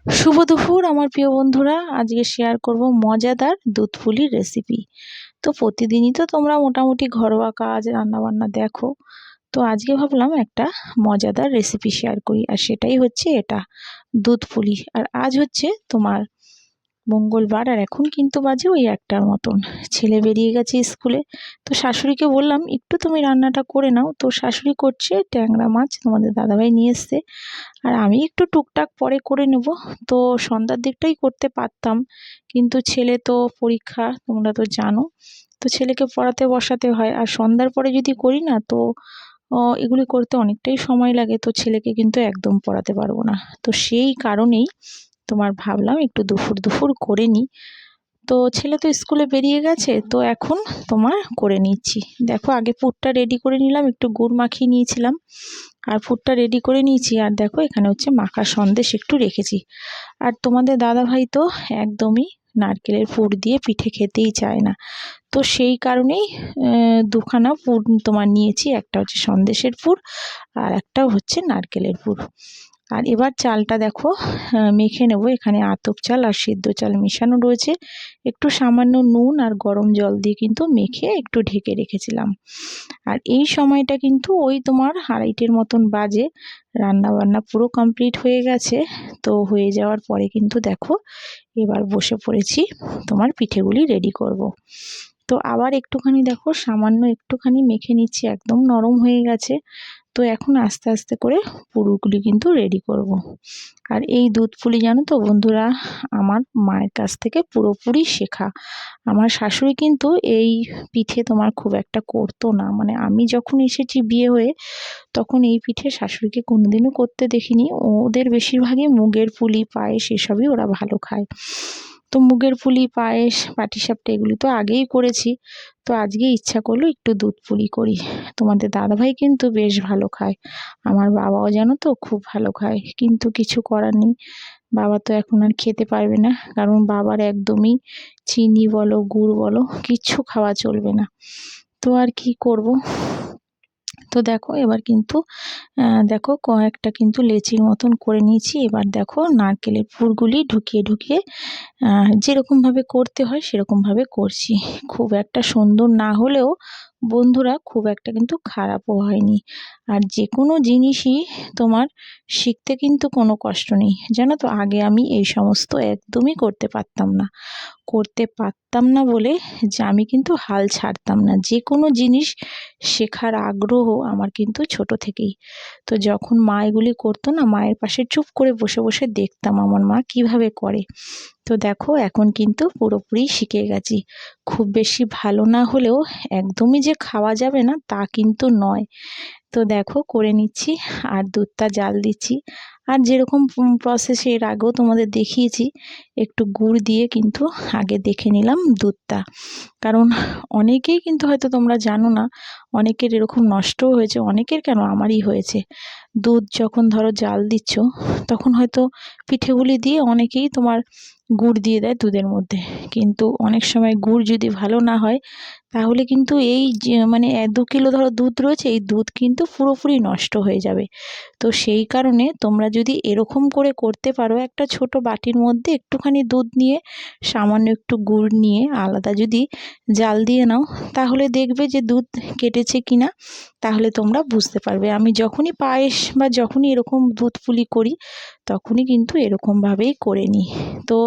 শুভ দুপুর আমার প্রিয় বন্ধুরা। আজকে শেয়ার করব মজাদার দুধ পুলির রেসিপি। তো প্রতিদিনই তো তোমরা মোটামুটি ঘরোয়া কাজ রান্নাবান্না দেখো। তো আজকে ভাবলাম একটা মজাদার রেসিপি শেয়ার করি, আর সেটাই হচ্ছে এটা, দুধ পুলি। আর আজ হচ্ছে তোমার মঙ্গলবার, আর এখন কিন্তু বাজে ওই 1টার মতন। ছেলে বেরিয়ে গেছে স্কুলে। তো শাশুড়িকে বললাম একটু তুমি রান্নাটা করে নাও। তো শাশুড়ি করছে ট্যাংরা মাছ, তোমাদের দাদাভাই নিয়ে এসছে। আর আমি একটু টুকটাক পরে করে নেব। তো সন্ধ্যার দিকটাই করতে পারতাম, কিন্তু ছেলে তো পরীক্ষা, তোমরা তো জানো। তো ছেলেকে পড়াতে বসাতে হয়, আর সন্ধ্যার পরে যদি করি না তো এগুলি করতে অনেকটাই সময় লাগে। তো ছেলেকে কিন্তু একদম পড়াতে পারবো না। তো সেই কারণেই তোমার ভাবলাম একটু দুপুর দুপুর করে নিই। তো ছেলে তো স্কুলে বেরিয়ে গেছে, তো এখন তোমার করে নিচ্ছি। দেখো, আগে পুরটা রেডি করে নিলাম, একটু গুড় মাখিয়ে নিয়েছিলাম, আর পুরটা রেডি করে নিয়েছি। আর দেখো এখানে হচ্ছে মাখা সন্দেশ একটু রেখেছি। আর তোমাদের দাদাভাই তো একদমই নারকেলের পুর দিয়ে পিঠে খেতেই চায় না। তো সেই কারণেই দুখানা পুর তোমার নিয়েছি, একটা হচ্ছে সন্দেশের পুর আর একটা হচ্ছে নারকেলের পুর। আর এবার চালটা দেখো মেখে নেব। এখানে আতপ চাল আর সিদ্ধ চাল মেশানো রয়েছে, একটু সামান্য নুন আর গরম জল দিয়ে কিন্তু মেখে একটু ঢেকে রেখেছিলাম। আর এই সময়টা কিন্তু ওই তোমার 2:30 মতন বাজে। রান্না বান্না পুরো কমপ্লিট হয়ে গেছে। তো হয়ে যাওয়ার পরে কিন্তু দেখো এবার বসে পড়েছি, তোমার পিঠেগুলি রেডি করব। তো আবার একটুখানি দেখো সামান্য একটুখানি মেখে নিচ্ছি, একদম নরম হয়ে গেছে। তো এখন আস্তে আস্তে করে পুরগুলি কিন্তু রেডি করব। আর এই দুধ পুলি জানো তো বন্ধুরা, আমার মায়ের কাছ থেকে পুরোপুরি শেখা। আমার শাশুড়ি কিন্তু এই পিঠে তোমার খুব একটা করতো না, মানে আমি যখন এসেছি বিয়ে হয়ে তখন এই পিঠে শাশুড়িকে কোনোদিনও করতে দেখিনি। ওদের বেশিরভাগই মুগের পুলি, পায়েস এসবই ওরা ভালো খায়। তো মুগের পুলি, পায়েস, পাটিসাপটা এগুলি তো আগেই করেছি। তো আজকে ইচ্ছা করলো একটু দুধ পুলি করি। তোমাদের দাদাভাই কিন্তু বেশ ভালো খায়, আমার বাবাও জানো তো খুব ভালো খায়, কিন্তু কিছু করার নেই। বাবা তো এখন আর খেতে পারবে না, কারণ বাবার একদমই চিনি বলো গুড় বলো কিচ্ছু খাওয়া চলবে না। তো আর কি করব। তো দেখো এবার কিন্তু দেখো কয়েকটা কিন্তু লেচির মতন করে নিয়েছি। এবার দেখো নারকেলের পুরগুলি ঢুকিয়ে ঢুকিয়ে যেরকমভাবে করতে হয় সেরকমভাবে করছি। খুব একটা সুন্দর না হলেও বন্ধুরা খুব একটা কিন্তু খারাপও হয়নি। আর যে কোনো জিনিসই তোমার শিখতে কিন্তু কোনো কষ্ট নেই, জানো তো। আগে আমি এই সমস্ত একদমই করতে পারতাম না বলে যে আমি কিন্তু হাল ছাড়তাম না। যে কোনো জিনিস শেখার আগ্রহ আমার কিন্তু ছোট থেকেই। তো যখন মা এগুলি করতো না, মায়ের পাশে চুপ করে বসে বসে দেখতাম আমার মা কিভাবে করে। তো দেখো এখন কিন্তু পুরোপুরি শিখে গেছি। খুব বেশি ভালো না হলেও একদমই যে খাওয়া যাবে না তা কিন্তু নয়। তো দেখো করে নিচ্ছি, আর দুধটা জাল দিচ্ছি। আর যেরকম প্রসেস এর আগেও তোমাদের দেখিয়েছি, একটু গুড় দিয়ে কিন্তু আগে দেখে নিলাম দুধটা। কারণ অনেকেই কিন্তু হয়তো তোমরা জানো না, অনেকের এরকম নষ্টও হয়েছে, অনেকের কেন আমারই হয়েছে। দুধ যখন ধরো জাল দিচ্ছ তখন হয়তো পিঠেগুলি দিয়ে অনেকেই তোমার গুড় দিয়ে দেয় দুধের মধ্যে, কিন্তু অনেক সময় গুড় যদি ভালো না হয় তাহলে কিন্তু এই যে মানে 2 কিলো ধরো দুধ রয়েছে, এই দুধ কিন্তু পুরোপুরি নষ্ট হয়ে যাবে। তো সেই কারণে তোমরা যদি এরকম করে করতে পারো, একটা ছোট বাটির মধ্যে একটুখানি দুধ নিয়ে সামান্য একটু গুড় নিয়ে আলাদা যদি জাল দিয়ে নাও, তাহলে দেখবে যে দুধ কেটেছে কিনা, তাহলে তোমরা বুঝতে পারবে। আমি যখনই পায়েস বা যখনই এরকম দুধ পুলি করি তখনই কিন্তু এরকমভাবেই করে নিই। তো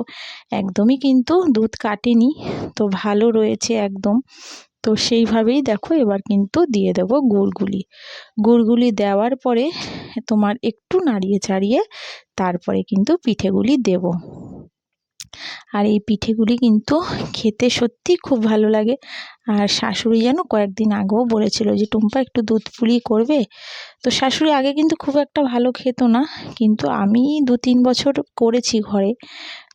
একদমই কিন্তু দুধ কাটেনি, তো ভালো রয়েছে একদম। তো সেইভাবেই দেখো এবার কিন্তু দিয়ে দেব গুড়গুলি দেওয়ার পরে তোমার একটু নাড়িয়ে চাড়িয়ে তারপরে কিন্তু পিঠেগুলি দেব। আর এই পিঠেগুলি কিন্তু খেতে সত্যি খুব ভালো লাগে। আর শাশুড়ি যেন কয়েকদিন আগেও বলেছিল যে টুম্পা একটু দুধ পুলি করবে। তো শাশুড়ি আগে কিন্তু খুব একটা ভালো খেত না, কিন্তু আমি 2-3 বছর করেছি ঘরে।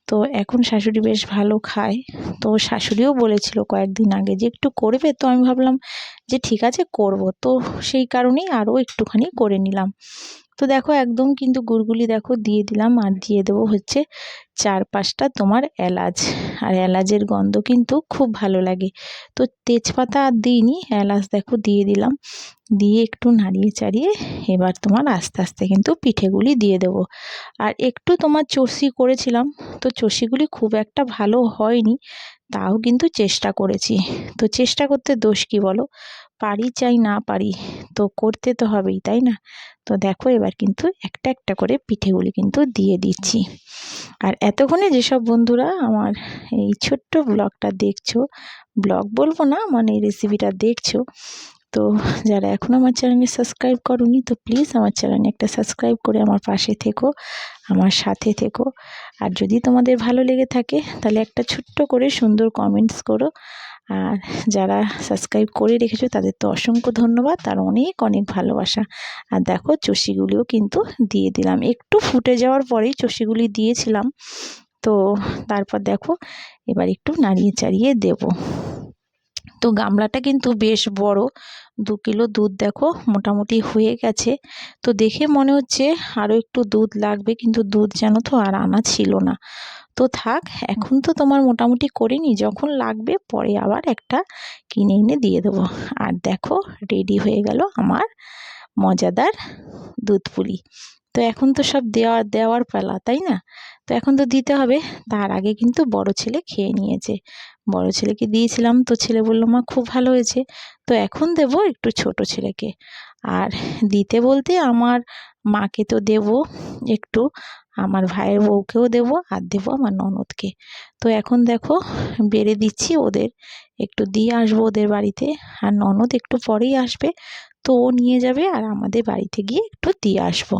তো এখন শাশুড়ি বেশ ভালো খায়। তো শাশুড়িও বলেছিল কয়েকদিন আগে যে একটু করবে, তো আমি ভাবলাম যে ঠিক আছে করব। তো সেই কারণেই আরও একটুখানি করে নিলাম। তো দেখো একদম কিন্তু গুড়গুলি দেখো দিয়ে দিলাম, আর দিয়ে দেবো হচ্ছে 4-5টা তোমার এলাচ। আর এলাচের গন্ধ কিন্তু খুব ভালো লাগে। তো তেজপাতা আর দিইনি, এলাচ দেখো দিয়ে দিলাম। দিয়ে একটু নাড়িয়ে চাড়িয়ে এবার তোমার আস্তে আস্তে কিন্তু পিঠেগুলি দিয়ে দেব। আর একটু তোমার চষি করেছিলাম, তো চষিগুলি খুব একটা ভালো হয়নি, তাও কিন্তু চেষ্টা করেছি। তো চেষ্টা করতে দোষ কি বলো, পারি চাই না পারি, তো করতে তো হবেই, তাই না? তো দেখো এবার কিন্তু একটা একটা করে পিঠেগুলি কিন্তু দিয়ে দিচ্ছি। আর এতক্ষণে যেসব বন্ধুরা আমার এই ছোট্ট ব্লগটা দেখছো, ব্লগ বলবো না মানে এই রেসিপিটা দেখছো, তো যারা এখনও আমার চ্যানেলে সাবস্ক্রাইব করোনি, তো প্লিজ আমার চ্যানেলে একটা সাবস্ক্রাইব করে আমার পাশে থেকো, আমার সাথে থেকো। আর যদি তোমাদের ভালো লেগে থাকে তাহলে একটা ছোট্ট করে সুন্দর কমেন্টস করো। আর যারা সাবস্ক্রাইব করে রেখেছো তাদের তো অসংখ্য ধন্যবাদ, তার অনেক অনেক ভালোবাসা। আর দেখো চষিগুলিও কিন্তু দিয়ে দিলাম, একটু ফুটে যাওয়ার পরেই চষিগুলি দিয়েছিলাম। তো তারপর দেখো এবার একটু নাড়িয়ে চাড়িয়ে দেবো। তো গামলাটা কিন্তু বেশ বড়, 2 কিলো দুধ দেখো মোটামুটি হয়ে গেছে। তো দেখে মনে হচ্ছে আরও একটু দুধ লাগবে, কিন্তু দুধ যেন তো আর আনা ছিল না। তো থাক, এখন তো তোমার মোটামুটি করে নিই, যখন লাগবে পরে আবার একটা কিনে এনে দিয়ে দেবো। আর দেখো রেডি হয়ে গেল আমার মজাদার দুধ পুলি। তো এখন তো সব দেওয়ার পালা, তাই না? তো এখন তো দিতে হবে। তার আগে কিন্তু বড় ছেলে খেয়ে নিয়েছে, বড় ছেলেকে দিয়েছিলাম, তো ছেলে বলল মা খুব ভালো হয়েছে। তো এখন দেবো একটু ছোট ছেলেকে। আর দিতে বলতে আমার মাকে তো দেবো একটু, আমার ভাইয়ের বউকেও দেবো, আর দেবো আমার ননদকে। তো এখন দেখো বেড়ে দিচ্ছি ওদের, একটু দিয়ে আসবো ওদের বাড়িতে। আর ননদ একটু পরেই আসবে, তো ও নিয়ে যাবে, আর আমাদের বাড়িতে গিয়ে একটু দিয়ে আসবো।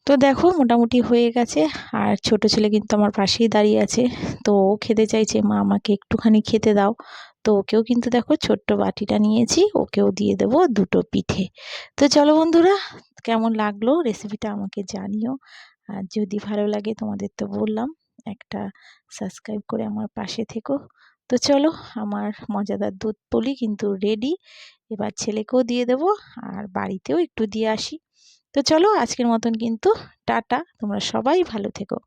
তো দেখো মোটামুটি হয়ে গেছে। আর ছোট ছেলে কিন্তু আমার পাশেই দাঁড়িয়ে আছে, তো ও খেতে চাইছে, মা আমাকে একটুখানি খেতে দাও। তো ওকেও কিন্তু দেখো ছোট্ট বাটিটা নিয়েছি, ওকেও দিয়ে দেবো 2টো পিঠে। তো চলো বন্ধুরা, কেমন লাগলো রেসিপিটা আমাকে জানিও। আর যদি ভালো লাগে তোমাদের তো বললাম একটা সাবস্ক্রাইব করে আমার পাশে থেকো। তো চলো, আমার মজাদার দুধ পুলি কিন্তু রেডি। এবার ছেলেকেও দিয়ে দেবো, আর বাড়িতেও একটু দিয়ে আসি। তো চলো আজকের মতন কিন্তু টাটা, তোমরা সবাই ভালো থেকো।